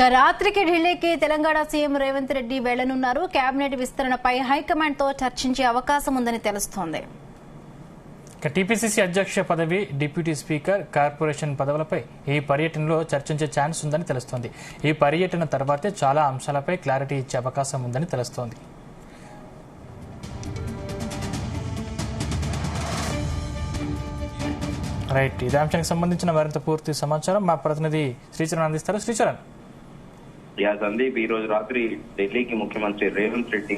రాత్రికి ఢిల్లీకి తెలంగాణ సీఎం రేవంత్ రెడ్డి వెళ్లనున్నారు. కేబినెట్ విస్తరణపై హైకమాండ్ తో చర్చించే అవకాశం ఉందని తెలుస్తోంది. టీపీసీసీ అధ్యక్ష పదవి, డిప్యూటీ స్పీకర్, కార్పొరేషన్ పదవులపై ఈ పర్యటనలో చర్చించే ఛాన్స్ ఉందని తెలుస్తోంది. ఈ పర్యటన తర్వాతే చాలా అంశాలపై క్లారిటీ ఇచ్చే అవకాశం ఉందని తెలుస్తోంది. రైట్, ఇదే అంశానికి సంబంధించిన మరింత పూర్తి సమాచారం మా ప్రతినిధి శ్రీచరణ్ అందిస్తారు. శ్రీచరణ్. సందీప్, ఈ రోజు రాత్రి ఢిల్లీకి ముఖ్యమంత్రి రేవంత్ రెడ్డి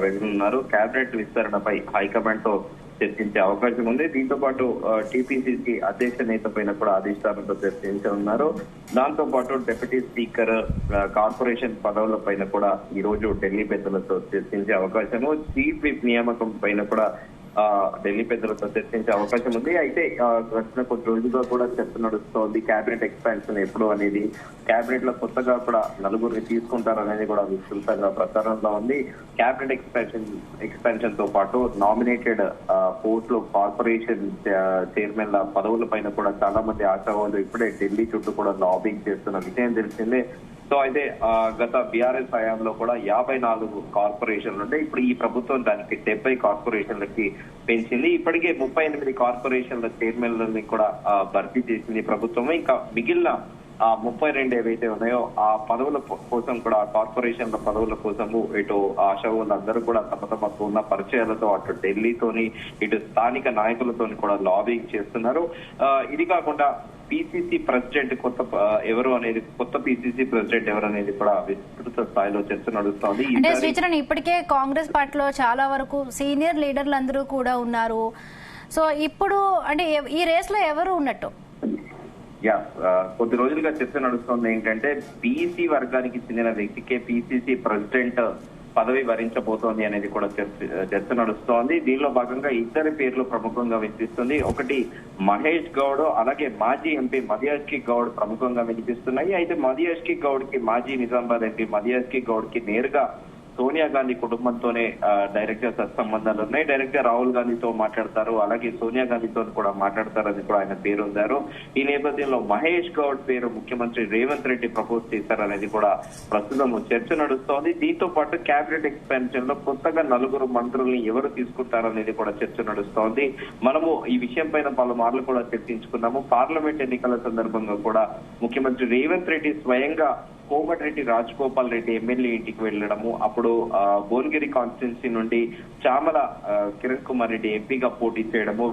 వెళ్తున్నారు. కేబినెట్ విస్తరణపై హైకమాండ్ తో చర్చించే అవకాశం ఉంది. దీంతో పాటు టీపీసీసీ అధ్యక్ష నేత పైన కూడా అధిష్టానంతో చర్చించనున్నారు. దాంతో పాటు డిప్యూటీ స్పీకర్, కార్పొరేషన్ పదవుల పైన కూడా ఈ రోజు ఢిల్లీ పెద్దలతో చర్చించే అవకాశము, చీఫ్ విప్ నియామకం పైన కూడా ఢిల్లీ పెద్దలతో చర్చించే అవకాశం ఉంది. అయితే గడిచిన కొద్ది రోజులుగా కూడా చర్చ నడుస్తోంది. కేబినెట్ ఎక్స్పాన్షన్ ఎప్పుడు అనేది, కేబినెట్ లో కొత్తగా కూడా నలుగురిని తీసుకుంటారనేది కూడా విస్తృతంగా ప్రచారంలో ఉంది. కేబినెట్ ఎక్స్పాన్షన్ తో పాటు నామినేటెడ్ పోస్టులు, కార్పొరేషన్ చైర్మన్ల పదవుల పైన కూడా చాలా మంది ఆశావాదులు ఇప్పుడే ఢిల్లీ చుట్టూ కూడా లాబింగ్ చేస్తున్న విషయం తెలిసిందే. సో అయితే గత బీఆర్ఎస్ హయాంలో కూడా 54 కార్పొరేషన్లు ఉంటే ఇప్పుడు ఈ ప్రభుత్వం దానికి 70 కార్పొరేషన్లకి పెంచింది. ఇప్పటికే 38 కార్పొరేషన్ల చైర్మన్లని కూడా భర్తీ చేసింది ప్రభుత్వం. ఇంకా మిగిలిన 32 ఏవైతే ఉన్నాయో ఆ పదవుల కోసం కూడా, కార్పొరేషన్ల పదవుల కోసము ఇటు ఆశావాదులందరూ కూడా తమ ఉన్న పరిచయాలతో అటు ఢిల్లీతోని ఇటు స్థానిక నాయకులతోని కూడా లాబింగ్ చేస్తున్నారు. ఇది కాకుండా పిసిసి ప్రెసిడెంట్ కొత్త పిసిసి ప్రెసిడెంట్ ఎవరు అనేది కూడా విస్తృత స్థాయిలో చర్చ నడుస్తోంది. అంటే శ్రీచరణ్, ఇప్పటికే కాంగ్రెస్ పార్టీలో చాలా వరకు సీనియర్ లీడర్లు అందరూ కూడా ఉన్నారు. సో ఇప్పుడు అంటే ఈ రేస్ లో ఎవరు ఉన్నట్టు? కొద్ది రోజులుగా చర్చ నడుస్తోంది ఏంటంటే, బీసీ వర్గానికి చెందిన వ్యక్తికే పిసిసి ప్రెసిడెంట్ పదవి వరించబోతోంది అనేది కూడా చర్చ నడుస్తోంది. దీనిలో భాగంగా ఇద్దరి పేర్లు ప్రముఖంగా వినిపిస్తుంది. ఒకటి మహేష్ గౌడ్, అలాగే మాజీ ఎంపీ మదియాజ్కి గౌడ్ ప్రముఖంగా వినిపిస్తున్నాయి. అయితే మదియాజ్కి గౌడ్ కి, మాజీ నిజామాబాద్ ఎంపీ మదియాజ్కి గౌడ్ కి నేరుగా సోనియా గాంధీ కుటుంబంతోనే డైరెక్ట్ గా సత్సంబంధాలు ఉన్నాయి. డైరెక్ట్ గా రాహుల్ గాంధీతో మాట్లాడతారు, అలాగే సోనియా గాంధీతో కూడా మాట్లాడతారని కూడా ఆయన పేరు ఉందారు. ఈ నేపథ్యంలో మహేష్ గౌడ్ పేరు ముఖ్యమంత్రి రేవంత్ రెడ్డి ప్రపోజ్ చేశారనేది కూడా ప్రస్తుతం చర్చ నడుస్తోంది. దీంతో పాటు కేబినెట్ ఎక్స్పాన్షన్ లో కొత్తగా 4 మంత్రుల్ని ఎవరు తీసుకుంటారనేది కూడా చర్చ నడుస్తోంది. మనము ఈ విషయం పైన పలుమార్లు కూడా చర్చించుకున్నాము. పార్లమెంట్ ఎన్నికల సందర్భంగా కూడా ముఖ్యమంత్రి రేవంత్ రెడ్డి స్వయంగా కోమటిరెడ్డి రాజగోపాల్ రెడ్డి ఎమ్మెల్యే ఇంటికి వెళ్లడము, అప్పుడు భువనగిరి కాన్స్టిట్యున్సీ నుండి చామల కిరణ్ కుమార్ రెడ్డి ఎంపీగా పోటీ చేయడము,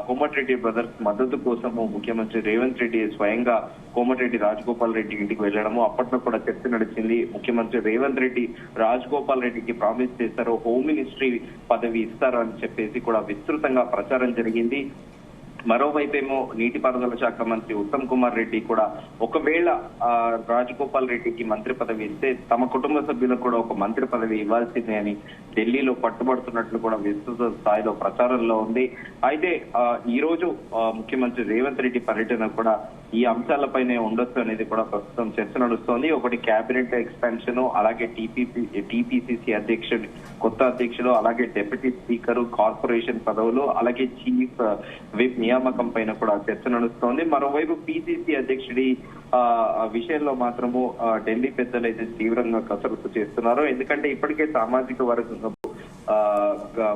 కోమటిరెడ్డి బ్రదర్స్ మద్దతు కోసము ముఖ్యమంత్రి రేవంత్ రెడ్డి స్వయంగా కోమటిరెడ్డి రాజగోపాల్ రెడ్డి ఇంటికి వెళ్లడము, అప్పట్లో కూడా చర్చ నడిచింది. ముఖ్యమంత్రి రేవంత్ రెడ్డి రాజగోపాల్ రెడ్డికి ప్రామిస్ చేశారు, హోమ్ మినిస్ట్రీ పదవి ఇస్తారు అని చెప్పేసి కూడా విస్తృతంగా ప్రచారం జరిగింది. మరోవైపేమో నీటిపారుదల శాఖ మంత్రి ఉత్తమ్ కుమార్ రెడ్డి కూడా ఒకవేళ రాజగోపాల్ రెడ్డికి మంత్రి పదవి ఇస్తే తమ కుటుంబ సభ్యులకు కూడా ఒక మంత్రి పదవి ఇవ్వాల్సిందే అని ఢిల్లీలో పట్టుబడుతున్నట్లు కూడా విస్తృత స్థాయిలో ప్రచారంలో ఉంది. అయితే ఈ రోజు ముఖ్యమంత్రి రేవంత్ రెడ్డి పర్యటన కూడా ఈ అంశాలపైనే ఉండొచ్చు అనేది కూడా ప్రస్తుతం చర్చ నడుస్తోంది. ఒకటి కేబినెట్ ఎక్స్పాన్షన్, అలాగే టీపీసీసీ కొత్త అధ్యక్షులు, అలాగే డిప్యూటీ స్పీకర్, కార్పొరేషన్ పదవులు, అలాగే చీఫ్ విప్ నియామకం పైన కూడా చర్చ నడుస్తోంది. మరోవైపు పిసిసి అధ్యక్షుడి విషయంలో మాత్రము ఢిల్లీ పెద్దలు అయితే తీవ్రంగా కసరత్తు చేస్తున్నారు. ఎందుకంటే ఇప్పటికే సామాజిక వర్గం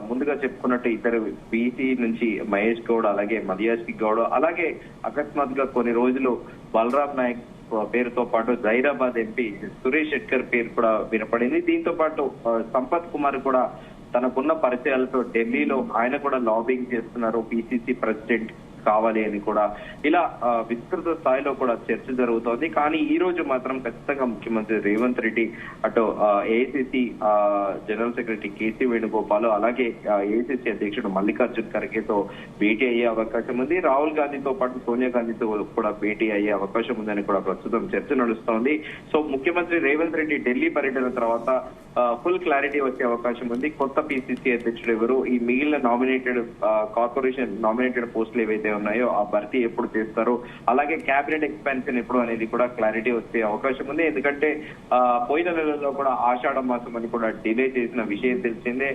ముందుగా చెప్పుకున్నట్టు ఇద్దరు బీసీ నుంచి మహేష్ గౌడ్, అలాగే మదియాజ్కి గౌడ్, అలాగే అకస్మాత్తుగా కొన్ని రోజులు బలరాం నాయక్ పేరుతో పాటు జైరాబాద్ ఎంపీ సురేష్ శెట్కర్ పేరు కూడా వినపడింది. దీంతో పాటు సంపత్ కుమార్ కూడా తనకున్న పరిచయాలతో ఢిల్లీలో ఆయన కూడా లాబింగ్ చేస్తున్నారు, పిసిసి ప్రెసిడెంట్ కావాలి అని కూడా. ఇలా విస్తృత స్థాయిలో కూడా చర్చ జరుగుతోంది. కానీ ఈ రోజు మాత్రం ఖచ్చితంగా ముఖ్యమంత్రి రేవంత్ రెడ్డి అటు AICC general secretary KC Venugopal, అలాగే ఏఐసిసి అధ్యక్షుడు మల్లికార్జున్ ఖర్గేతో భేటీ అయ్యే అవకాశం ఉంది. రాహుల్ గాంధీతో పాటు సోనియా గాంధీతో కూడా భేటీ అయ్యే అవకాశం ఉందని కూడా ప్రస్తుతం చర్చ నడుస్తోంది. సో ముఖ్యమంత్రి రేవంత్ రెడ్డి ఢిల్లీ పర్యటన తర్వాత ఫుల్ క్లారిటీ వచ్చే అవకాశం ఉంది. కొత్త పిసిసి అధ్యక్షుడు ఎవరు, ఈ మిగిలిన కార్పొరేషన్ నామినేటెడ్ పోస్టులు ఏవైతే ఉన్నాయో ఆ భర్తీ ఎప్పుడు చేస్తారు, అలాగే క్యాబినెట్ ఎక్స్పాన్షన్ ఎప్పుడు అనేది కూడా క్లారిటీ వచ్చే అవకాశం ఉంది. ఎందుకంటే పోయిన నెలలో కూడా ఆషాఢ మాసం అని కూడా డిలే చేసిన విషయం తెలిసిందే.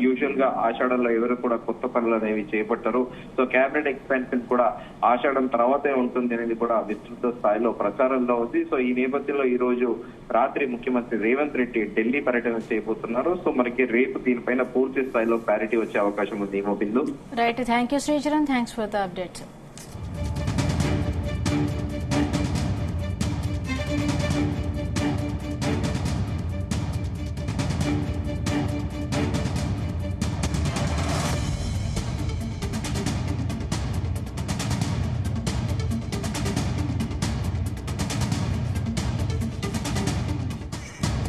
యూజువల్ గా ఆషాఢంలో ఎవరు కూడా కొత్త పనులు అనేవి చేపట్టారు. సో క్యాబినెట్ ఎక్స్పాన్షన్ కూడా ఆషాఢం తర్వాతే ఉంటుంది అనేది కూడా విస్తృత స్థాయిలో ప్రచారంలో ఉంది. సో ఈ నేపథ్యంలో ఈ రోజు రాత్రి ముఖ్యమంత్రి రేవంత్ రెడ్డి ఢిల్లీ పర్యటన చేయబోతున్నారు. సో మనకి రేపు దీనిపైన పూర్తి స్థాయిలో క్లారిటీ వచ్చే అవకాశం ఉంది. Bindu right, thank you Sricharan, thanks for the updates.